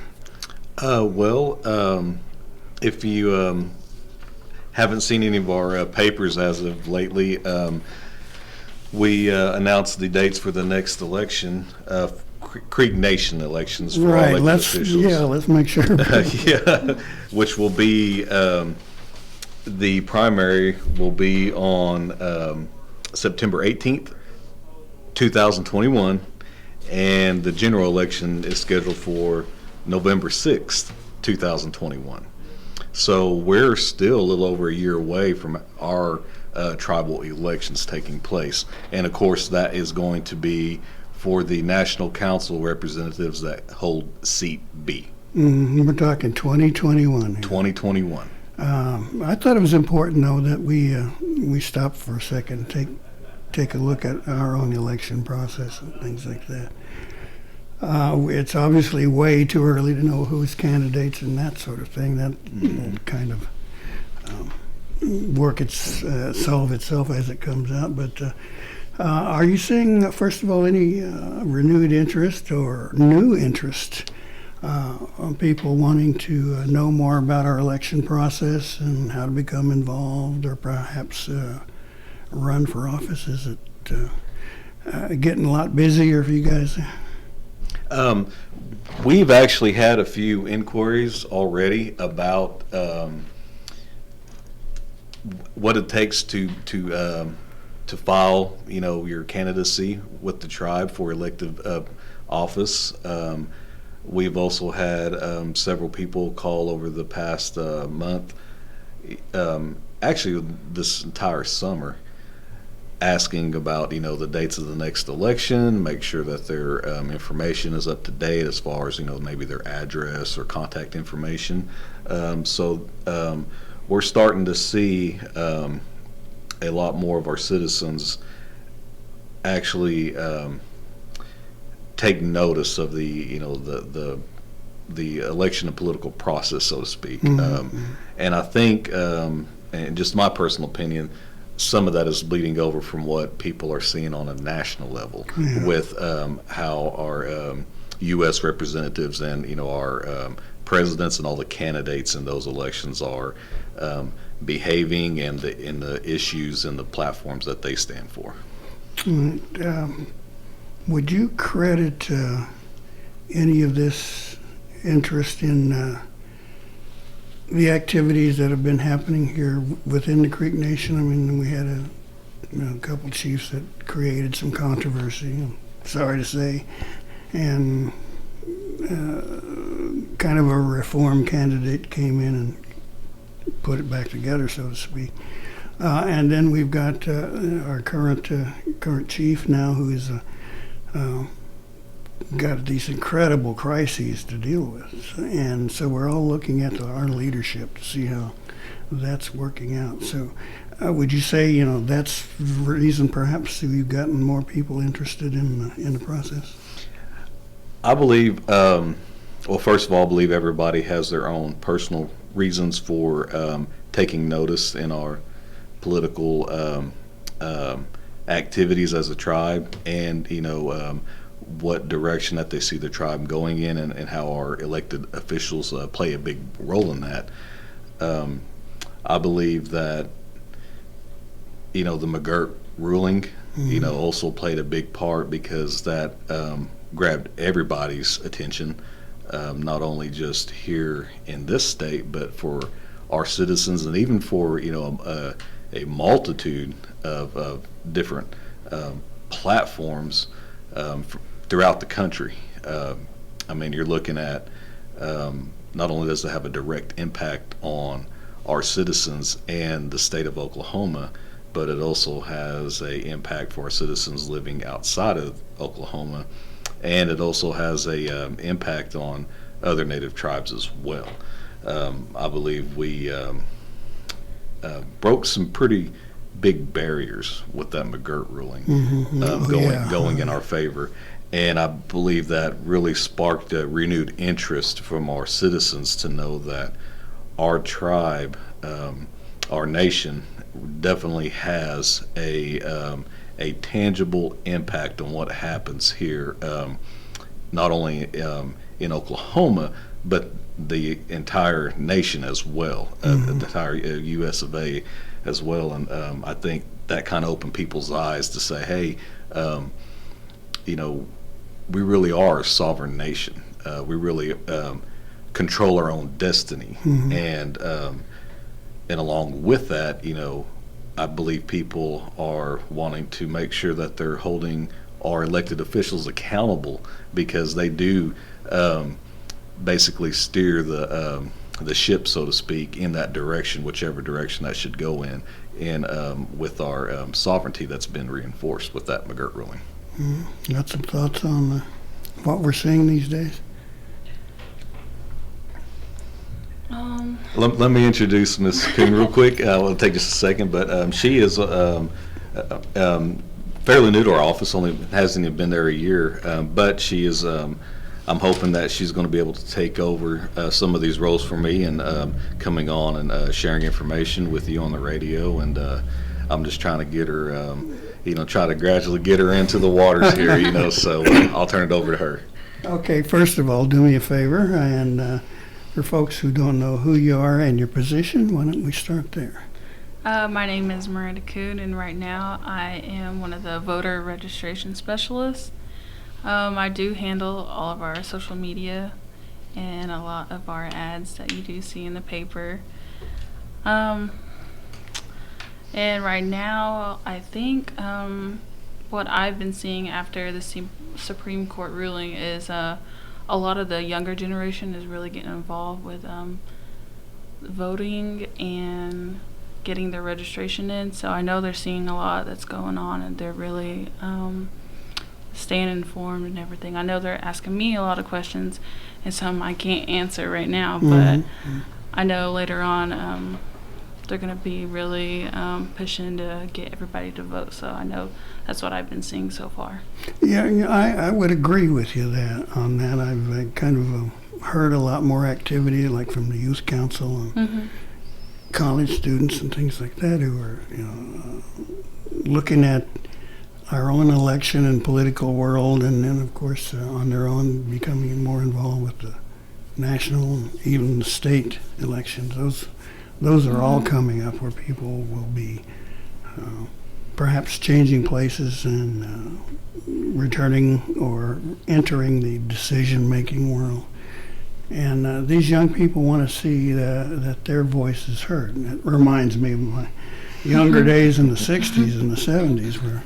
If you haven't seen any of our papers as of lately, we announced the dates for the next election, Creek Nation elections for Right. elected officials. Let's make sure. Yeah, which will be the primary will be on September 18th, 2021, and the general election is scheduled for November 6th, 2021. So we're still a little over a year away from our tribal elections taking place. And of course, that is going to be for the National Council representatives that hold seat B. We're talking 2021. 2021. I thought it was important, though, that we stop for a second and take a look at our own election process and things like that. It's obviously way too early to know who's candidates and that sort of thing. That will kind of solve itself as it comes out. But are you seeing, first of all, any renewed interest or new interest on people wanting to know more about our election process and how to become involved or perhaps run for office? Is it getting a lot busier for you guys? We've actually had a few inquiries already about what it takes to file, your candidacy with the tribe for elective office. We've also had several people call over the past month, actually this entire summer, asking about the dates of the next election, make sure that their information is up to date as far as maybe their address or contact information. So we're starting to see a lot more of our citizens actually take notice of the election and political process, so to speak. And I think, and just my personal opinion, some of that is bleeding over from what people are seeing on a national level with how our U.S. representatives and our presidents and all the candidates in those elections are behaving and the issues and the platforms that they stand for. Would you credit any of this interest in the activities that have been happening here within the Creek Nation? I mean, we had a couple chiefs that created some controversy, sorry to say, and kind of a reform candidate came in and put it back together, so to speak. And then we've got our current chief now, who is got these incredible crises to deal with, and so we're all looking at our leadership to see how that's working out. So would you say that's the reason perhaps you've gotten more people interested in the process? I believe, well, first of all, I believe everybody has their own personal reasons for taking notice in our political activities as a tribe, and what direction that they see the tribe going in, and how our elected officials play a big role in that. I believe that the McGirt ruling also played a big part, because that grabbed everybody's attention, not only just here in this state, but for our citizens, and even for a multitude of different platforms throughout the country. I mean, you're looking at not only does it have a direct impact on our citizens and the state of Oklahoma, but it also has an impact for our citizens living outside of Oklahoma, and it also has a impact on other native tribes as well. I believe we broke some pretty big barriers with that McGirt ruling, going in our favor. And I believe that really sparked a renewed interest from our citizens to know that our tribe, our nation, definitely has a tangible impact on what happens here, not only in Oklahoma, but the entire nation as well, the entire U.S. of A. as well. And I think that kind of opened people's eyes to say, hey, we really are a sovereign nation. We really control our own destiny. And along with that, I believe people are wanting to make sure that they're holding our elected officials accountable, because they do basically steer the ship, so to speak, in that direction, whichever direction that should go in, and with our sovereignty that's been reinforced with that McGirt ruling. Got some thoughts on what we're seeing these days? Let me introduce Ms. Kuhn real quick. It'll take just a second, but she is fairly new to our office, only hasn't even been there a year, but she is, I'm hoping that she's going to be able to take over some of these roles for me, and coming on and sharing information with you on the radio, and I'm just trying to get her, try to gradually get her into the waters here, so I'll turn it over to her. Okay, first of all, do me a favor, and for folks who don't know who you are and your position, why don't we start there? My name is Miranda Kuhn, and right now I am one of the voter registration specialists. I do handle all of our social media and a lot of our ads that you do see in the paper. And right now, I think what I've been seeing after the Supreme Court ruling is a lot of the younger generation is really getting involved with voting and getting their registration in. So I know they're seeing a lot that's going on, and they're really staying informed and everything. I know they're asking me a lot of questions, and some I can't answer right now, but I know later on they're going to be really pushing to get everybody to vote. So I know that's what I've been seeing so far. Yeah, I would agree with you on that. I've kind of heard a lot more activity, like from the youth council and college students and things like that, who are looking at our own election and political world, and then of course on their own becoming more involved with the national and even the state elections. Those are all coming up, where people will be perhaps changing places and returning or entering the decision-making world. And these young people want to see that their voice is heard. And it reminds me of my younger days in the 60s and the 70s, where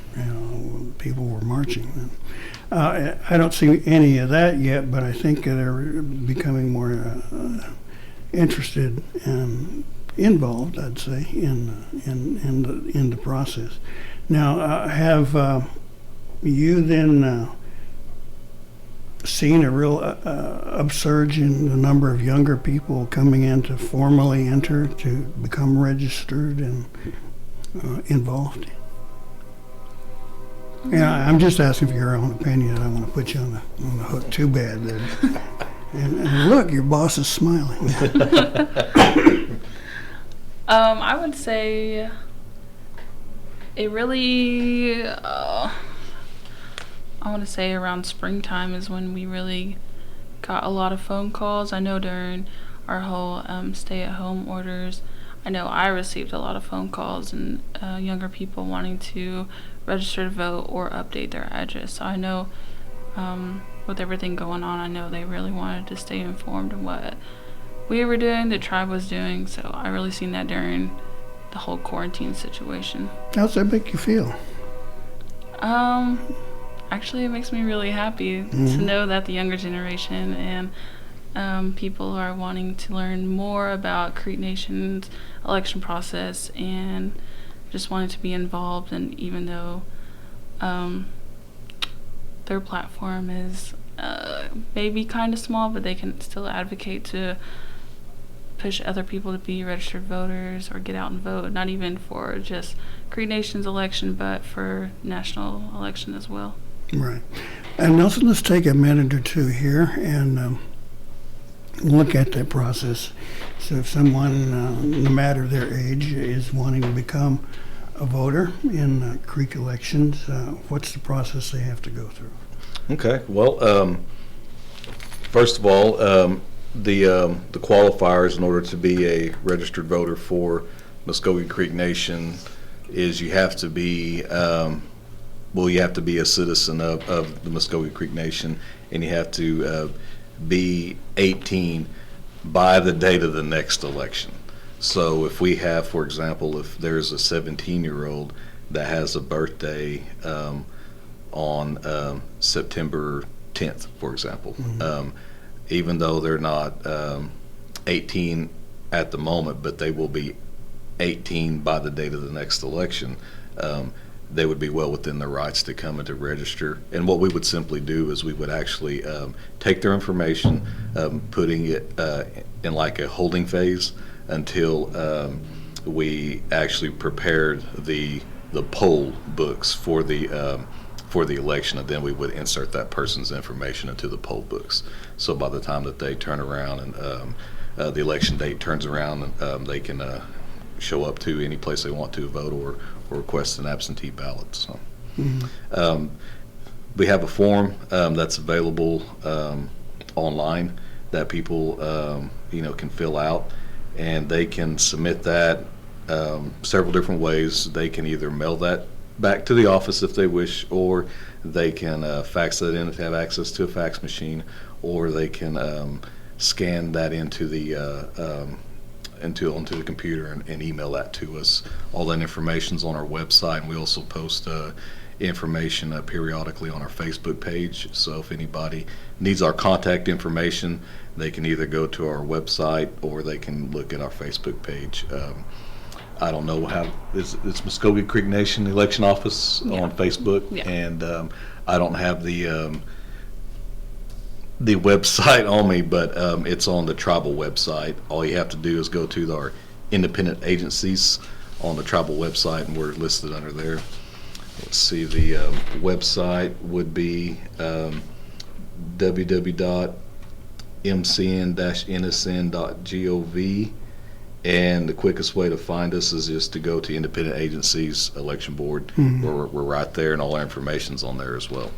people were marching. I don't see any of that yet, but I think they're becoming more interested and involved, I'd say, in the process. Now, have you then seen a real upsurge in the number of younger people coming in to formally enter, to become registered and involved? Yeah, I'm just asking for your own opinion. I don't want to put you on the hook too bad there. And look, your boss is smiling. I would say it really, I want to say around springtime is when we really got a lot of phone calls. I know during our whole stay-at-home orders, I know I received a lot of phone calls and younger people wanting to register to vote or update their address. So I know with everything going on, I know they really wanted to stay informed of what we were doing, the tribe was doing. So I really seen that during the whole quarantine situation. How's that make you feel? Actually, it makes me really happy to know that the younger generation and people are wanting to learn more about Creek Nation's election process and just wanting to be involved. And even though their platform is maybe kind of small, but they can still advocate to push other people to be registered voters or get out and vote, not even for just Creek Nation's election, but for national election as well. Right. And Nelson, let's take a minute or two here and look at that process. So if someone, no matter their age, is wanting to become a voter in Creek elections, what's the process they have to go through? Okay. Well, first of all, the qualifiers in order to be a registered voter for Mvskoke Creek Nation is you have to be you have to be a citizen of the Mvskoke Creek Nation, and you have to be 18 by the date of the next election. So if we have, for example, if there's a 17-year-old that has a birthday on September 10th, for example, even though they're not 18 at the moment, but they will be 18 by the date of the next election, they would be well within their rights to come and to register. And what we would simply do is we would actually take their information, putting it in like a holding phase until we actually prepared the poll books for the election, and then we would insert that person's information into the poll books. So by the time that they turn around and the election date turns around, they can show up to any place they want to vote or request an absentee ballot. So we have a form that's available online that people can fill out, and they can submit that several different ways. They can either mail that back to the office if they wish, or they can fax that in if they have access to a fax machine, or they can scan that into the onto the computer and email that to us. All that information's on our website, and we also post information periodically on our Facebook page. So if anybody needs our contact information, they can either go to our website or they can look at our Facebook page. I don't know how it's Mvskoke Creek Nation Election Office on Facebook, and I don't have the website on me, but it's on the tribal website. All you have to do is go to our independent agencies on the tribal website, and we're listed under there. Let's see, the website would be www.mcn-nsn.gov, and the quickest way to find us is just to go to Independent Agencies Election Board. We're right there, and all our information's on there as well.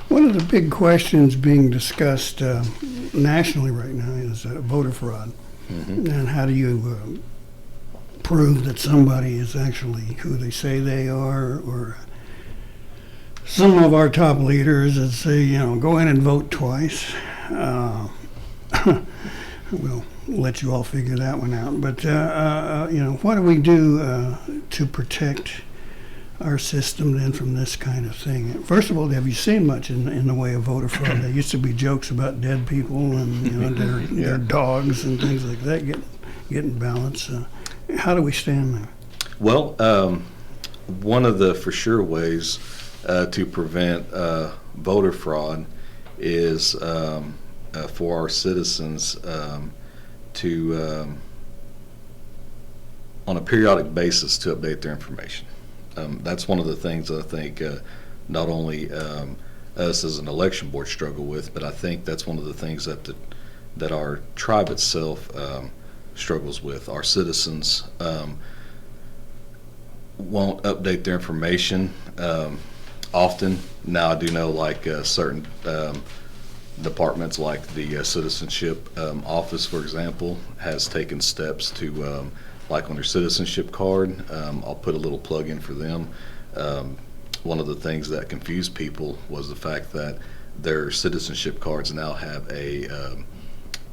One of the big questions being discussed nationally right now is voter fraud. And how do you prove that somebody is actually who they say they are? Or some of our top leaders that say, go in and vote twice. We'll let you all figure that one out. But, what do we do to protect our system then from this kind of thing? First of all, have you seen much in the way of voter fraud? There used to be jokes about dead people and their dogs and things like that getting ballots. How do we stand there? Well, one of the for sure ways to prevent voter fraud is for our citizens to on a periodic basis to update their information. That's one of the things that I think not only us as an election board struggle with, but I think that's one of the things that our tribe itself struggles with. Our citizens won't update their information often. Now I do know like certain departments like the citizenship office, for example, has taken steps to like on their citizenship card, I'll put a little plug in for them. One of the things that confused people was the fact that their citizenship cards now have an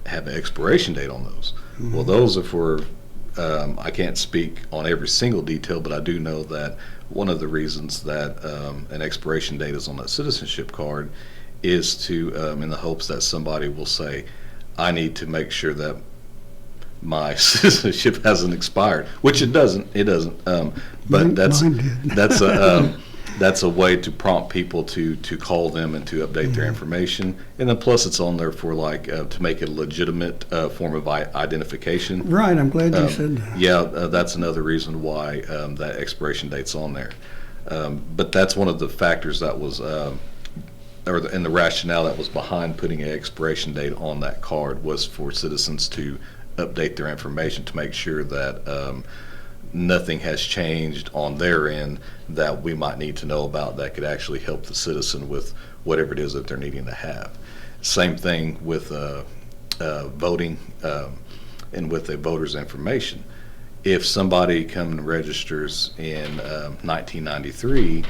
expiration date on those. Well, those are for, I can't speak on every single detail, but I do know that one of the reasons that an expiration date is on that citizenship card is to, in the hopes that somebody will say, I need to make sure that my citizenship hasn't expired, which it doesn't. But that's a way to prompt people to call them and to update their information. And then plus it's on there for like to make it a legitimate form of identification. Right, I'm glad you said that. Yeah, that's another reason why that expiration date's on there. But that's one of the factors that was and the rationale that was behind putting an expiration date on that card was for citizens to update their information to make sure that nothing has changed on their end that we might need to know about that could actually help the citizen with whatever it is that they're needing to have. Same thing with voting and with the voter's information. If somebody comes and registers in 1993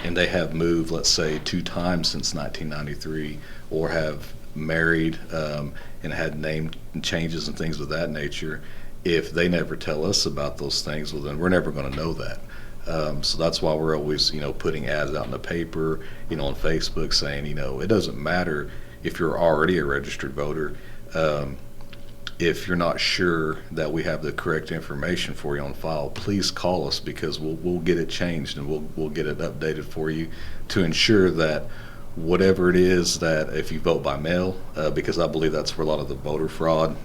and they have moved, let's say, 2 times since 1993, or have married and had name changes and things of that nature, if they never tell us about those things, well, then we're never going to know that. So that's why we're always, putting ads out in the paper, on Facebook saying, it doesn't matter if you're already a registered voter. If you're not sure that we have the correct information for you on file, please call us, because we'll get it changed and we'll get it updated for you to ensure that whatever it is, that if you vote by mail, because I believe that's where a lot of the voter fraud,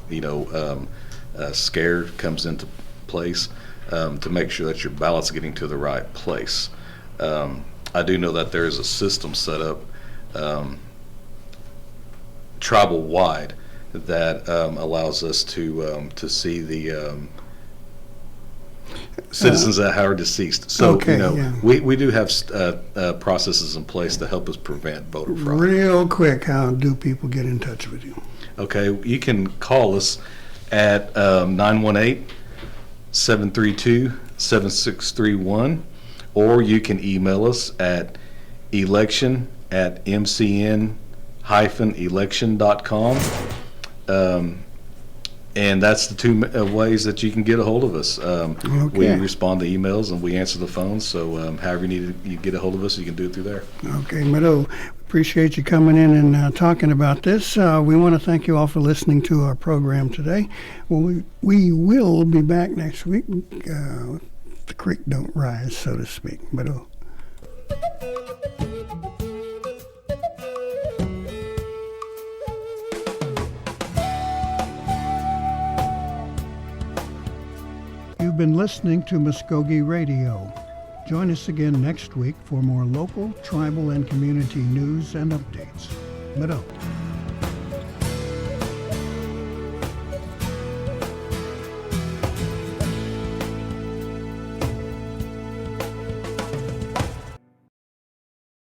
scare comes into place, to make sure that your ballot's getting to the right place. I do know that there is a system set up tribal-wide that allows us to see the citizens that are deceased. So, we do have processes in place to help us prevent voter fraud. Real quick, how do people get in touch with you? Okay, you can call us at 918-732-7631, or you can email us at election@mcn-election.com. And that's the 2 ways that you can get a hold of us. We respond to emails and we answer the phone. So however you get a hold of us, you can do it through there. Okay, Meadow, appreciate you coming in and talking about this. We want to thank you all for listening to our program today. Well, we will be back next week. The creek don't rise, so to speak. Meadow. You've been listening to Mvskoke Radio. Join us again next week for more local, tribal, and community news and updates. Meadow.